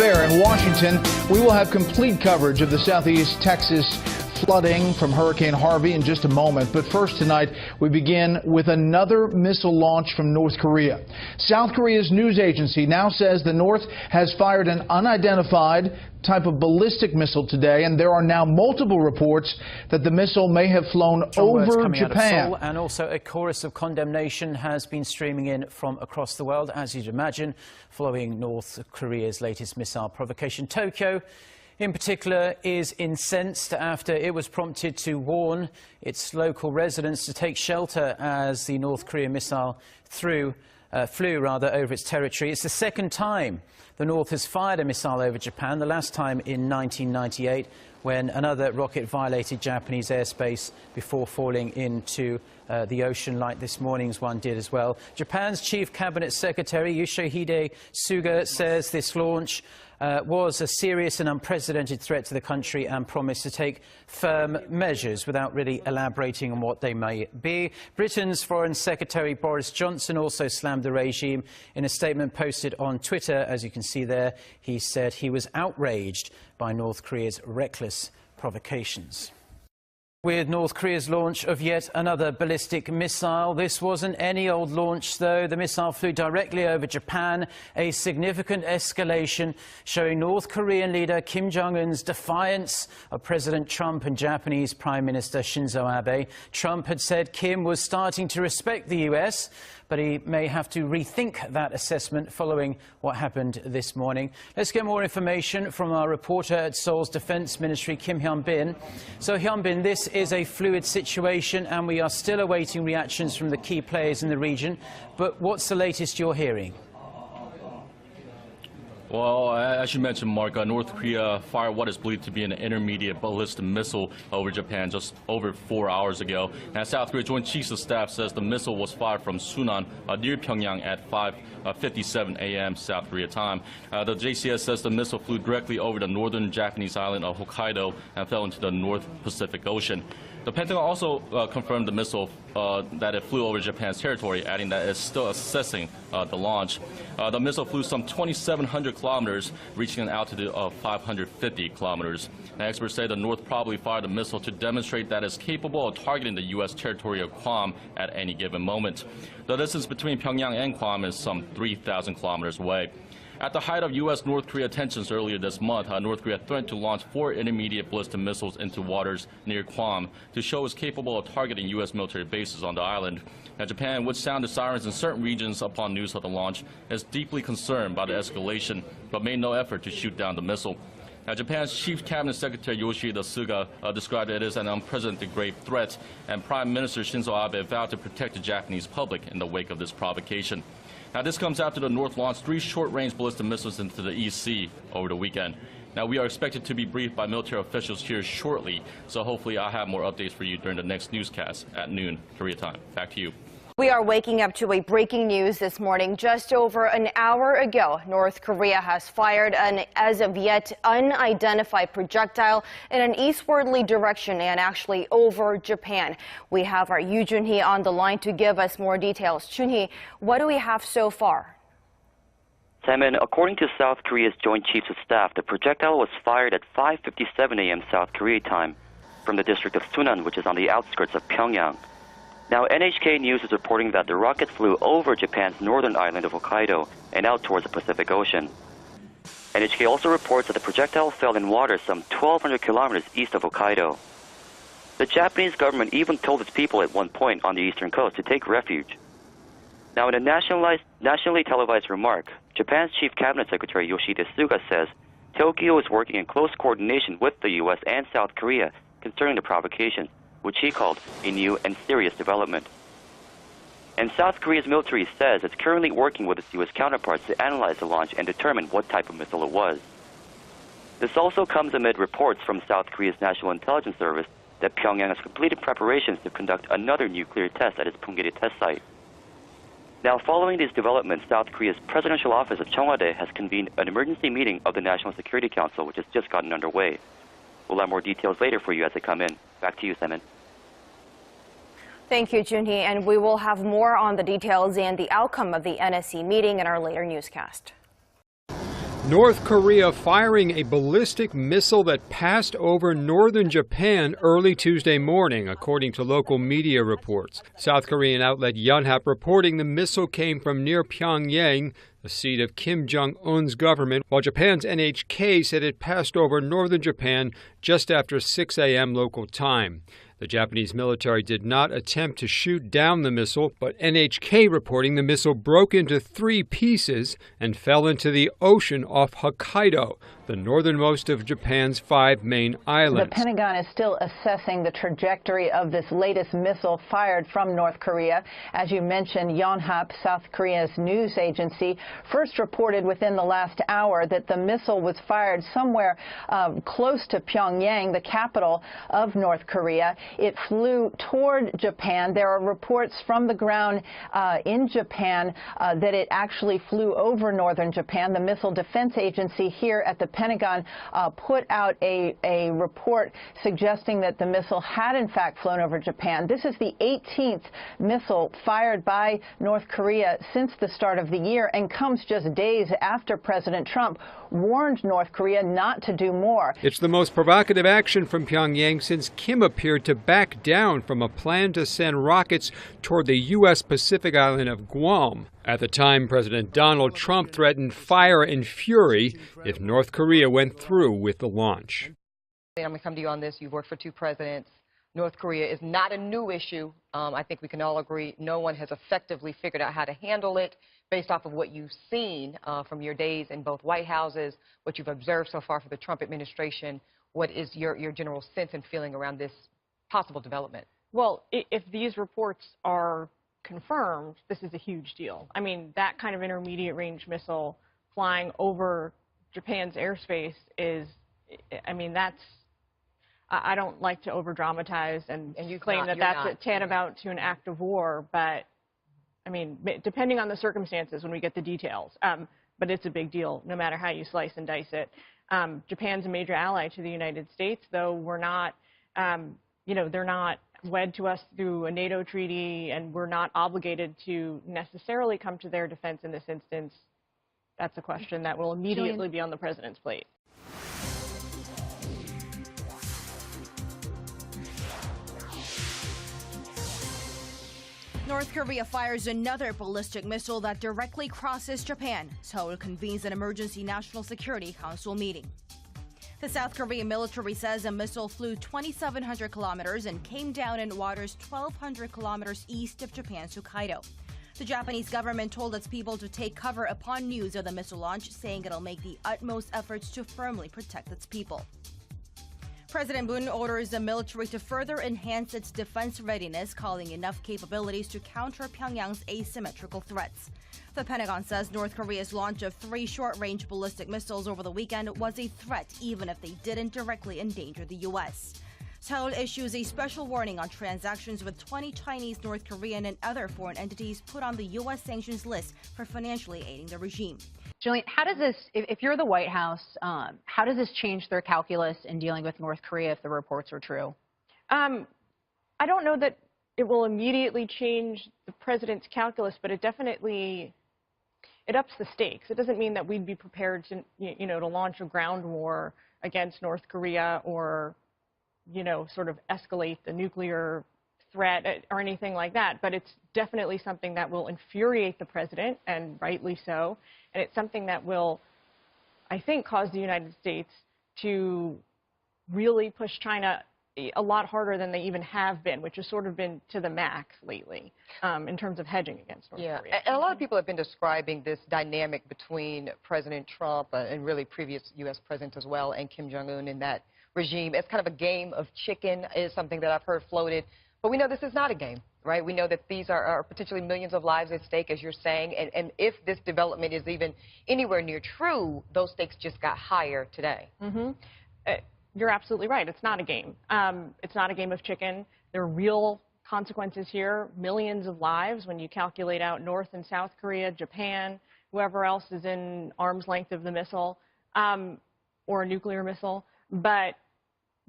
Bear in Washington. We will have complete coverage of the Southeast Texas flooding from Hurricane Harvey in just a moment. But first tonight, we begin with another missile launch from North Korea. South Korea's news agency now says the North has fired an unidentified type of ballistic missile today, and there are now multiple reports that the missile may have flown over Japan. Seoul, and also a chorus of condemnation has been streaming in from across the world, as you'd imagine, following North Korea's latest missile provocation. Tokyo, in particular, is incensed after it was prompted to warn its local residents to take shelter as the North Korean missile flew over its territory. It's the second time the North has fired a missile over Japan, the last time in 1998, when another rocket violated Japanese airspace before falling into the ocean, like this morning's one did as well. Japan's Chief Cabinet Secretary Yoshihide Suga says this launch was a serious and unprecedented threat to the country and promised to take firm measures without really elaborating on what they may be. Britain's Foreign Secretary Boris Johnson also slammed the regime. In a statement posted on Twitter, as you can see there, he said he was outraged by North Korea's reckless provocations. With North Korea's launch of yet another ballistic missile. This wasn't any old launch, though. The missile flew directly over Japan, a significant escalation showing North Korean leader Kim Jong-un's defiance of President Trump and Japanese Prime Minister Shinzo Abe. Trump had said Kim was starting to respect the U.S., but he may have to rethink that assessment following what happened this morning. Let's get more information from our reporter at Seoul's Defense Ministry, Kim Hyun-bin. So, Hyun-bin, this is a fluid situation, and we are still awaiting reactions from the key players in the region. But what's the latest you're hearing? Well, as you mentioned, Mark, North Korea fired what is believed to be an intermediate ballistic missile over Japan just over 4 hours ago. And South Korea Joint Chiefs of Staff says the missile was fired from Sunan near Pyongyang at 5:57 a.m. South Korea time. The JCS says the missile flew directly over the northern Japanese island of Hokkaido and fell into the North Pacific Ocean. The Pentagon also confirmed the missile that it flew over Japan's territory, adding that it's still assessing the launch. The missile flew some 2,700 kilometers, reaching an altitude of 550 kilometers. And experts say the North probably fired the missile to demonstrate that it's capable of targeting the U.S. territory of Guam at any given moment. The distance between Pyongyang and Guam is some 3,000 kilometers away. At the height of U.S.-North Korea tensions earlier this month, North Korea threatened to launch 4 intermediate ballistic missiles into waters near Guam to show it's capable of targeting U.S. military bases on the island. Now, Japan, which sounded sirens in certain regions upon news of the launch, is deeply concerned by the escalation, but made no effort to shoot down the missile. Now, Japan's Chief Cabinet Secretary Yoshihide Suga described it as an unprecedented grave threat, and Prime Minister Shinzo Abe vowed to protect the Japanese public in the wake of this provocation. Now, this comes after the North launched 3 short-range ballistic missiles into the East Sea over the weekend. Now, we are expected to be briefed by military officials here shortly, so hopefully I'll have more updates for you during the next newscast at noon, Korea time. Back to you. We are waking up to a breaking news this morning. Just over an hour ago, North Korea has fired an as of yet unidentified projectile in an eastwardly direction and actually over Japan. We have our Yoo Jun-hee on the line to give us more details. Jun-hee, what do we have so far? Simon, according to South Korea's Joint Chiefs of Staff, the projectile was fired at 5:57 a.m. South Korea time from the district of Sunan, which is on the outskirts of Pyongyang. Now, NHK News is reporting that the rocket flew over Japan's northern island of Hokkaido and out towards the Pacific Ocean. NHK also reports that the projectile fell in water some 1,200 kilometers east of Hokkaido. The Japanese government even told its people at one point on the eastern coast to take refuge. Now, in a nationally televised remark, Japan's Chief Cabinet Secretary Yoshihide Suga says Tokyo is working in close coordination with the U.S. and South Korea concerning the provocation, which he called a new and serious development. And South Korea's military says it's currently working with its U.S. counterparts to analyze the launch and determine what type of missile it was. This also comes amid reports from South Korea's National Intelligence Service that Pyongyang has completed preparations to conduct another nuclear test at its Punggye test site. Now, following these developments, South Korea's presidential office of Cheong Wa Dae has convened an emergency meeting of the National Security Council, which has just gotten underway. We'll have more details later for you as they come in. Back to you, Simon. Thank you, Jun-hee, and we will have more on the details and the outcome of the NSC meeting in our later newscast. North Korea firing a ballistic missile that passed over northern Japan early Tuesday morning, according to local media reports. South Korean outlet Yonhap reporting the missile came from near Pyongyang, the seat of Kim Jong-un's government, while Japan's NHK said it passed over northern Japan just after 6 a.m. local time. The Japanese military did not attempt to shoot down the missile, but NHK reporting the missile broke into 3 pieces and fell into the ocean off Hokkaido, the northernmost of Japan's 5 main islands. The Pentagon is still assessing the trajectory of this latest missile fired from North Korea. As you mentioned, Yonhap, South Korea's news agency, first reported within the last hour that the missile was fired somewhere close to Pyongyang, the capital of North Korea. It flew toward Japan. There are reports from the ground in Japan that it actually flew over northern Japan. The Missile Defense Agency here at the Pentagon put out a report suggesting that the missile had in fact flown over Japan. This is the 18th missile fired by North Korea since the start of the year and comes just days after President Trump warned North Korea not to do more. It's the most provocative action from Pyongyang since Kim appeared to back down from a plan to send rockets toward the U.S. Pacific island of Guam. At the time, President Donald Trump threatened fire and fury if North Korea went through with the launch. I'm going to come to you on this. You've worked for 2 presidents. North Korea is not a new issue. I think we can all agree no one has effectively figured out how to handle it based off of what you've seen from your days in both White Houses, what you've observed so far for the Trump administration. What is your general sense and feeling around this possible development? Well, if these reports are confirmed, this is a huge deal. I mean, that kind of intermediate range missile flying over Japan's airspace is, I mean, that's, I don't like to over dramatize and you claim that that's tantamount to an act of war, but I mean, depending on the circumstances when we get the details, but it's a big deal no matter how you slice and dice it. Japan's a major ally to the United States, though we're not, you know, they're not wed to us through a NATO treaty, and we're not obligated to necessarily come to their defense in this instance. That's a question that will immediately be on the president's plate. North Korea fires another ballistic missile that directly crosses Japan. Seoul convenes an emergency National Security Council meeting. The South Korean military says a missile flew 2,700 kilometers and came down in waters 1,200 kilometers east of Japan's Hokkaido. The Japanese government told its people to take cover upon news of the missile launch, saying it'll make the utmost efforts to firmly protect its people. President Moon orders the military to further enhance its defense readiness, calling enough capabilities to counter Pyongyang's asymmetrical threats. The Pentagon says North Korea's launch of 3 short-range ballistic missiles over the weekend was a threat, even if they didn't directly endanger the U.S. Seoul issues a special warning on transactions with 20 Chinese, North Korean, and other foreign entities put on the U.S. sanctions list for financially aiding the regime. Jillian, how does this, if you're the White House, how does this change their calculus in dealing with North Korea if the reports are true? I don't know that it will immediately change the president's calculus, but it definitely, it ups the stakes. It doesn't mean that we'd be prepared to, you know, to launch a ground war against North Korea or, you know, sort of escalate the nuclear threat or anything like that. But it's definitely something that will infuriate the president, and rightly so. And it's something that will, I think, cause the United States to really push China a lot harder than they even have been, which has sort of been to the max lately in terms of hedging against North Korea. And a lot of people have been describing this dynamic between President Trump and really previous U.S. presidents as well and Kim Jong-un in that regime as kind of a game of chicken is something that I've heard floated. But we know this is not a game, right? We know that these are potentially millions of lives at stake, as you're saying. And if this development is even anywhere near true, those stakes just got higher today. You're absolutely right. It's not a game. It's not a game of chicken. There are real consequences here, millions of lives when you calculate out North and South Korea, Japan, whoever else is in arm's length of the missile or a nuclear missile. But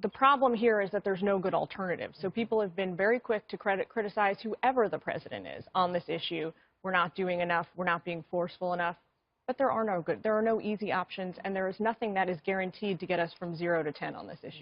the problem here is that there's no good alternative. So people have been very quick to criticize whoever the president is on this issue. We're not doing enough. We're not being forceful enough. but there are no easy options, and there is nothing that is guaranteed to get us from 0 to 10 on this issue.